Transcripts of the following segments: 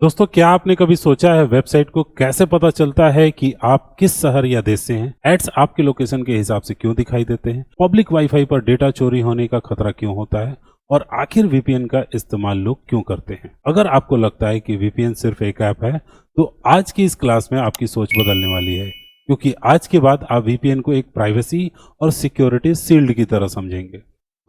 दोस्तों, क्या आपने कभी सोचा है वेबसाइट को कैसे पता चलता है कि आप किस शहर या देश से हैं? एड्स आपके लोकेशन के हिसाब से क्यों दिखाई देते हैं? पब्लिक वाईफाई पर डेटा चोरी होने का खतरा क्यों होता है? और आखिर वीपीएन का इस्तेमाल लोग क्यों करते हैं? अगर आपको लगता है कि वीपीएन सिर्फ एक ऐप है, तो आज की इस क्लास में आपकी सोच बदलने वाली है, क्योंकि आज के बाद आप वीपीएन को एक प्राइवेसी और सिक्योरिटी शील्ड की तरह समझेंगे।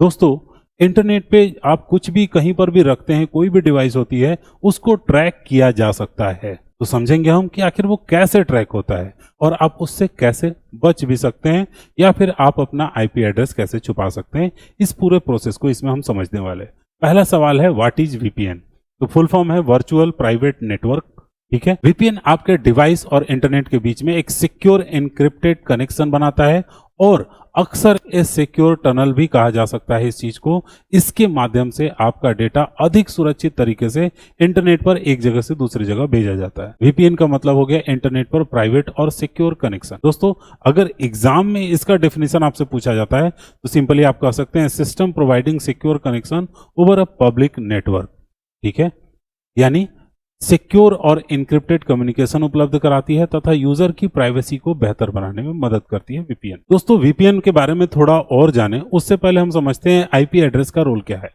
दोस्तों, इंटरनेट पे आप कुछ भी कहीं पर भी रखते हैं, कोई भी डिवाइस होती है, उसको ट्रैक किया जा सकता है। तो समझेंगे हम कि आखिर वो कैसे ट्रैक होता है और आप उससे कैसे बच भी सकते हैं, या फिर आप अपना आईपी एड्रेस कैसे छुपा सकते हैं। इस पूरे प्रोसेस को इसमें हम समझने वाले हैं। पहला सवाल है, व्हाट इज वीपीएन? तो फुल फॉर्म है वर्चुअल प्राइवेट नेटवर्क। ठीक है, वीपीएन आपके डिवाइस और इंटरनेट के बीच में एक सिक्योर एन्क्रिप्टेड कनेक्शन बनाता है, और अक्सर इस सिक्योर टनल भी कहा जा सकता है इस चीज को। इसके माध्यम से आपका डेटा अधिक सुरक्षित तरीके से इंटरनेट पर एक जगह से दूसरी जगह भेजा जाता है। वीपीएन का मतलब हो गया इंटरनेट पर प्राइवेट और सिक्योर कनेक्शन। दोस्तों, अगर एग्जाम में इसका डेफिनेशन आपसे पूछा जाता है तो सिंपली आप कह सकते हैं system providing secure connection over a public network. ठीक है, यानी सिक्योर और इनक्रिप्टेड कम्युनिकेशन उपलब्ध कराती है तथा यूजर की प्राइवेसी को बेहतर बनाने में मदद करती है वीपीएन। दोस्तों, वीपीएन के बारे में थोड़ा और जानें उससे पहले हम समझते हैं आईपी एड्रेस का रोल क्या है।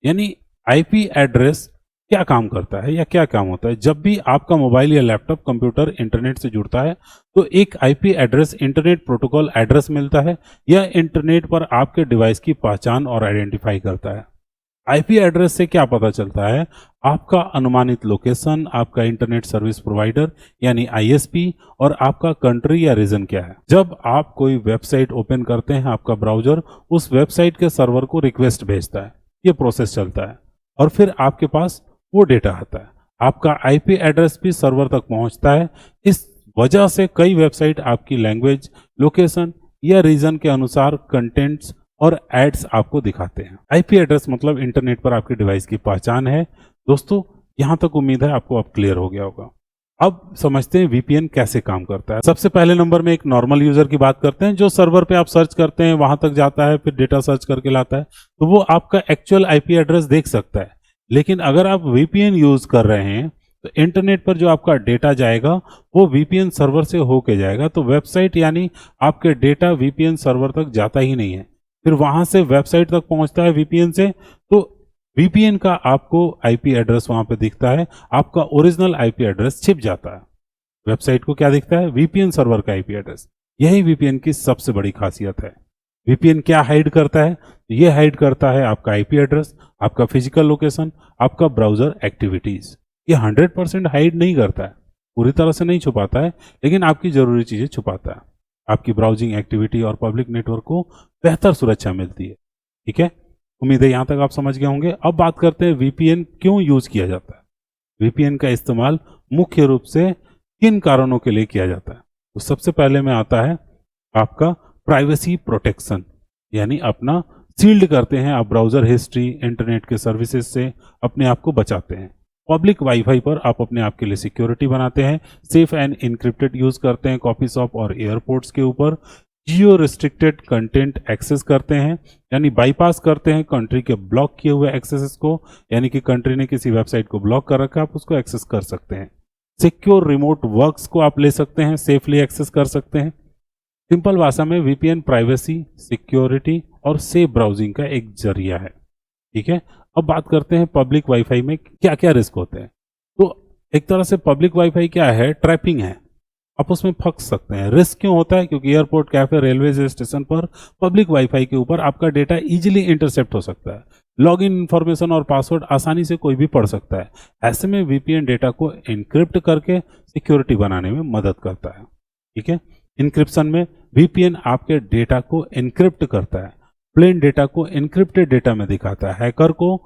यानी आईपी एड्रेस क्या काम करता है या क्या काम होता है। जब भी आपका मोबाइल या लैपटॉप कंप्यूटर इंटरनेट से जुड़ता है तो एक IP address internet protocol address मिलता है। यह इंटरनेट पर आपके डिवाइस की पहचान और आइडेंटिफाई करता है। आईपी एड्रेस से क्या पता चलता है? आपका अनुमानित लोकेशन, आपका इंटरनेट सर्विस प्रोवाइडर यानी आईएसपी, और आपका कंट्री या रीजन क्या है। जब आप कोई वेबसाइट ओपन करते हैं, आपका ब्राउजर उस वेबसाइट के सर्वर को रिक्वेस्ट भेजता है, ये प्रोसेस चलता है और फिर आपके पास वो डेटा आता है। आपका आईपी एड्रेस भी सर्वर तक पहुंचता है। इस वजह से कई वेबसाइट आपकी लैंग्वेज, लोकेशन या रीजन के अनुसार कंटेंट्स और एड्स आपको दिखाते हैं। आईपी एड्रेस मतलब इंटरनेट पर आपके डिवाइस की पहचान है। दोस्तों, यहां तक उम्मीद है आपको अब क्लियर हो गया होगा। अब समझते हैं वीपीएन कैसे काम करता है। सबसे पहले नंबर में एक नॉर्मल यूजर की बात करते हैं, जो सर्वर पे आप सर्च करते हैं वहां तक जाता है, फिर डेटा सर्च करके लाता है, तो वो आपका एक्चुअल आईपी एड्रेस देख सकता है। लेकिन अगर आप वीपीएन यूज कर रहे हैं तो इंटरनेट पर जो आपका डेटा जाएगा वो वीपीएन सर्वर से होके जाएगा। तो वेबसाइट यानी आपके डेटा वीपीएन सर्वर तक जाता ही नहीं है, फिर वहां से वेबसाइट तक पहुंचता है वीपीएन से। तो वीपीएन का आपको आईपी एड्रेस वहां पे दिखता है, आपका ओरिजिनल आईपी एड्रेस छिप जाता है। वेबसाइट को क्या दिखता है? वीपीएन सर्वर का आईपी एड्रेस। यही वीपीएन की सबसे बड़ी खासियत है। वीपीएन क्या हाइड करता है? ये हाइड करता है आपका आईपी एड्रेस, आपका फिजिकल लोकेशन, आपका ब्राउजर एक्टिविटीज। ये 100% हाइड नहीं करता है, पूरी तरह से नहीं छुपाता है, लेकिन आपकी जरूरी चीजें छुपाता है। आपकी ब्राउजिंग एक्टिविटी और पब्लिक नेटवर्क को बेहतर सुरक्षा मिलती है। ठीक है, उम्मीद है यहां तक आप समझ गए होंगे। अब बात करते हैं वीपीएन क्यों यूज किया जाता है। वीपीएन का इस्तेमाल मुख्य रूप से किन कारणों के लिए किया जाता है? तो सबसे पहले में आता है आपका प्राइवेसी प्रोटेक्शन, यानी अपना शील्ड करते हैं आप ब्राउजर हिस्ट्री, इंटरनेट के सर्विसेज से अपने आप को बचाते हैं। पब्लिक वाईफाई पर आप अपने आप के लिए सिक्योरिटी बनाते हैं, सेफ एंड इनक्रिप्टेड यूज करते हैं कॉफी शॉप और एयरपोर्ट्स के ऊपर। जियो रिस्ट्रिक्टेड कंटेंट एक्सेस करते हैं, यानी बाईपास करते हैं कंट्री के ब्लॉक किए हुए एक्सेस को, यानी कि कंट्री ने किसी वेबसाइट को ब्लॉक कर रखा है, आप उसको एक्सेस कर सकते हैं। सिक्योर रिमोट वर्क्स को आप ले सकते हैं, सेफली एक्सेस कर सकते हैं। सिंपल भाषा में वीपीएन प्राइवेसी, सिक्योरिटी और सेफ ब्राउजिंग का एक जरिया है। ठीक है, अब बात करते हैं पब्लिक वाईफाई में क्या क्या रिस्क होते हैं। तो एक तरह से पब्लिक वाईफाई क्या है? ट्रैपिंग है, आप उसमें फंस सकते हैं। रिस्क क्यों होता है? क्योंकि एयरपोर्ट, कैफे, रेलवे स्टेशन पर पब्लिक वाईफाई के ऊपर आपका डेटा इजीली इंटरसेप्ट हो सकता है। लॉगिन इंफॉर्मेशन और पासवर्ड आसानी से कोई भी पढ़ सकता है। ऐसे में वीपीएन डेटा को एन्क्रिप्ट करके सिक्योरिटी बनाने में मदद करता है। ठीक है, इंक्रिप्शन में वीपीएन आपके डेटा को एन्क्रिप्ट करता है, प्लेन डेटा को एन्क्रिप्टेड डेटा में दिखाता है। हैकर को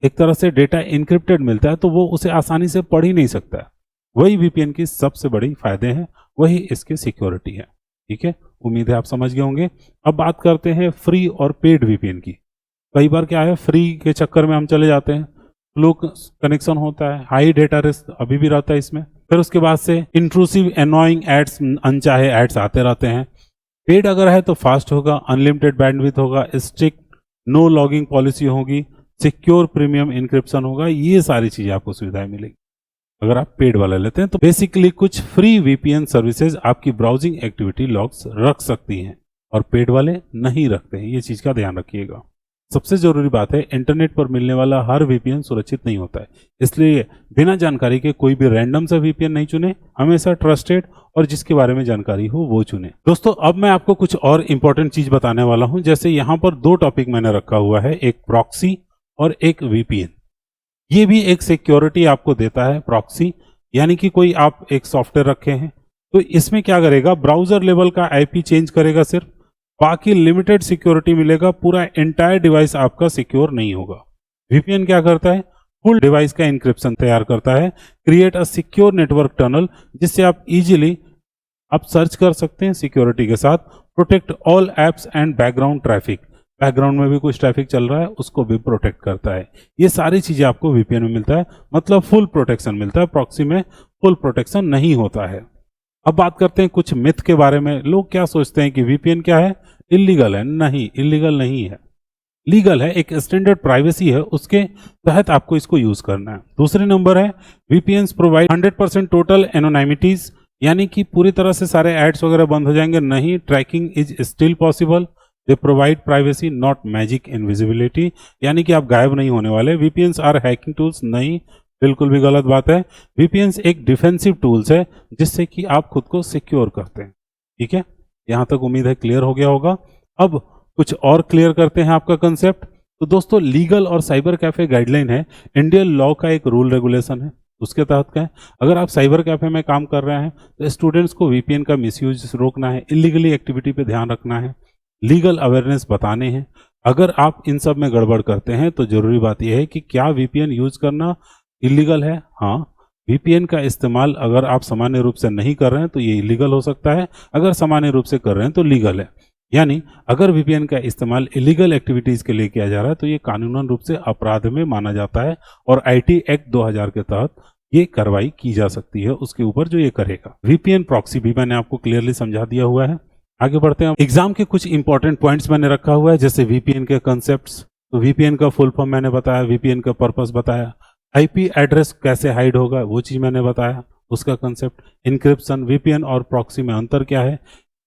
एक तरह से डेटा एन्क्रिप्टेड मिलता है तो वो उसे आसानी से पढ़ ही नहीं सकता है। वही वीपीएन की सबसे बड़ी फायदे हैं, वही इसकी सिक्योरिटी है। ठीक है, उम्मीद है आप समझ गए होंगे। अब बात करते हैं फ्री और पेड वीपीएन की। कई बार क्या है, फ्री के चक्कर में हम चले जाते हैं, स्लो कनेक्शन होता है, हाई डेटा रिस्क अभी भी रहता है इसमें। फिर उसके बाद से इंट्रूसिव एनोइंग एड्स, अनचाहे एड्स आते रहते हैं। पेड अगर है तो फास्ट होगा, अनलिमिटेड बैंडविड्थ होगा, स्ट्रिक्ट नो लॉगिंग पॉलिसी होगी, सिक्योर प्रीमियम इंक्रिप्शन होगा, ये सारी चीजें आपको सुविधाएं मिलेगी। अगर आप पेड वाला लेते हैं तो बेसिकली कुछ फ्री वीपीएन सर्विसेज आपकी ब्राउजिंग एक्टिविटी लॉग्स रख सकती हैं और पेड वाले नहीं रखते हैं। ये चीज का ध्यान रखिएगा। सबसे जरूरी बात है, इंटरनेट पर मिलने वाला हर वीपीएन सुरक्षित नहीं होता है, इसलिए बिना जानकारी के कोई भी रैंडम सा वीपीएन नहीं चुने। हमेशा ट्रस्टेड और जिसके बारे में जानकारी हो वो चुने। दोस्तों, अब मैं आपको कुछ और इंपॉर्टेंट चीज बताने वाला हूं। जैसे यहाँ पर दो टॉपिक मैंने रखा हुआ है, एक प्रॉक्सी और एक वीपीएन। ये भी एक सिक्योरिटी आपको देता है। प्रॉक्सी यानी कि कोई आप एक सॉफ्टवेयर रखे हैं तो इसमें क्या करेगा, ब्राउजर लेवल का आईपी चेंज करेगा सिर्फ, बाकी लिमिटेड सिक्योरिटी मिलेगा, पूरा एंटायर डिवाइस आपका सिक्योर नहीं होगा। वीपीएन क्या करता है, फुल डिवाइस का इंक्रिप्शन तैयार करता है, create a secure network tunnel, जिससे आप इजीली आप सर्च कर सकते हैं सिक्योरिटी के साथ, protect all apps and background traffic, background में भी कुछ ट्रैफिक चल रहा है उसको भी प्रोटेक्ट करता है। ये सारी चीजें आपको वीपीएन में मिलता है, मतलब फुल प्रोटेक्शन मिलता है। प्रॉक्सी में फुल प्रोटेक्शन नहीं होता है। अब बात करते हैं कुछ मिथ के बारे में। लोग क्या सोचते हैं कि वीपीएन क्या है, इलीगल है। नहीं, इलीगल नहीं है, लीगल है। एक स्टैंडर्ड प्राइवेसी है, उसके तहत आपको इसको यूज करना है। दूसरे नंबर है, वीपीएन प्रोवाइड 100% टोटल एनोनिमिटीज, यानी कि पूरी तरह से सारे एड्स वगैरह बंद हो जाएंगे। नहीं, tracking is still possible. They provide privacy not magic invisibility, यानी कि आप गायब नहीं होने वाले। वीपीएन्स आर हैकिंग टूल्स, नहीं, बिल्कुल भी गलत बात है। वीपीएन्स एक डिफेंसिव टूल्स है जिससे कि आप खुद को सिक्योर करते हैं। ठीक है, यहां तक उम्मीद है क्लियर हो गया होगा। अब कुछ और क्लियर करते हैं आपका कंसेप्ट। तो दोस्तों, लीगल और साइबर कैफे गाइडलाइन है, इंडियन लॉ का एक रूल रेगुलेशन है, उसके तहत क्या है, अगर आप साइबर कैफे में काम कर रहे हैं तो स्टूडेंट्स को वीपीएन का मिसयूज रोकना है, इलीगली एक्टिविटी पे ध्यान रखना है, लीगल अवेयरनेस बताने हैं। अगर आप इन सब में गड़बड़ करते हैं तो जरूरी बात यह है कि क्या वीपीएन यूज करना इलीगल है। हाँ, वीपीएन का इस्तेमाल अगर आप सामान्य रूप से नहीं कर रहे हैं तो ये इलीगल हो सकता है, अगर सामान्य रूप से कर रहे हैं तो लीगल है। यानी अगर वीपीएन का इस्तेमाल इलीगल एक्टिविटीज के लिए किया जा रहा है तो ये कानूनन रूप से अपराध में माना जाता है और आईटी एक्ट 2000 के तहत ये कार्रवाई की जा सकती है उसके ऊपर जो ये करेगा। वीपीएन प्रॉक्सी भी मैंने आपको क्लियरली समझा दिया हुआ है। आगे बढ़ते हैं। एग्जाम के कुछ इंपॉर्टेंट पॉइंट्स मैंने रखा हुआ है, जैसे वीपीएन के कंसेप्ट्स। तो वीपीएन का फुल फॉर्म मैंने बताया, वीपीएन का पर्पस बताया, आईपी एड्रेस कैसे हाइड होगा वो चीज मैंने बताया, उसका कंसेप्ट, इंक्रिप्शन, वीपीएन और प्रॉक्सी में अंतर क्या है।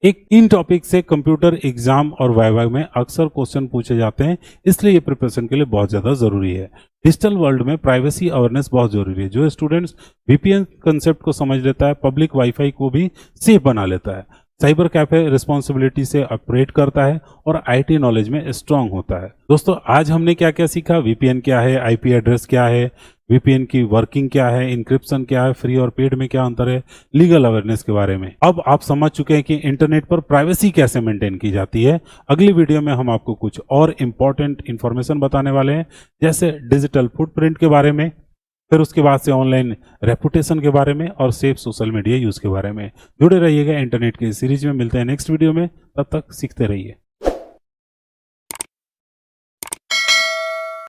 एक इन टॉपिक से कंप्यूटर एग्जाम और वाइवा में अक्सर क्वेश्चन पूछे जाते हैं, इसलिए ये प्रिपरेशन के लिए बहुत ज्यादा जरूरी है। डिजिटल वर्ल्ड में प्राइवेसी अवेयरनेस बहुत जरूरी है। जो स्टूडेंट्स वीपीएन कंसेप्ट को समझ लेता है, पब्लिक वाईफाई को भी सेफ बना लेता है, साइबर कैफे रिस्पॉन्सिबिलिटी से ऑपरेट करता है और आईटी नॉलेज में स्ट्रांग होता है। दोस्तों, आज हमने क्या क्या सीखा, वीपीएन क्या है, आईपी एड्रेस क्या है, वीपीएन की वर्किंग क्या है, इंक्रिप्शन क्या है, फ्री और पेड में क्या अंतर है, लीगल अवेयरनेस के बारे में। अब आप समझ चुके हैं कि इंटरनेट पर प्राइवेसी कैसे मेंटेन की जाती है। अगली वीडियो में हम आपको कुछ और इंपॉर्टेंट इंफॉर्मेशन बताने वाले हैं, जैसे डिजिटल फुटप्रिंट के बारे में, फिर उसके बाद से ऑनलाइन रेपुटेशन के बारे में और सेफ सोशल मीडिया यूज के बारे में। जुड़े रहिएगा इंटरनेट की सीरीज में। मिलते हैं नेक्स्ट वीडियो में, तब तक सीखते रहिए।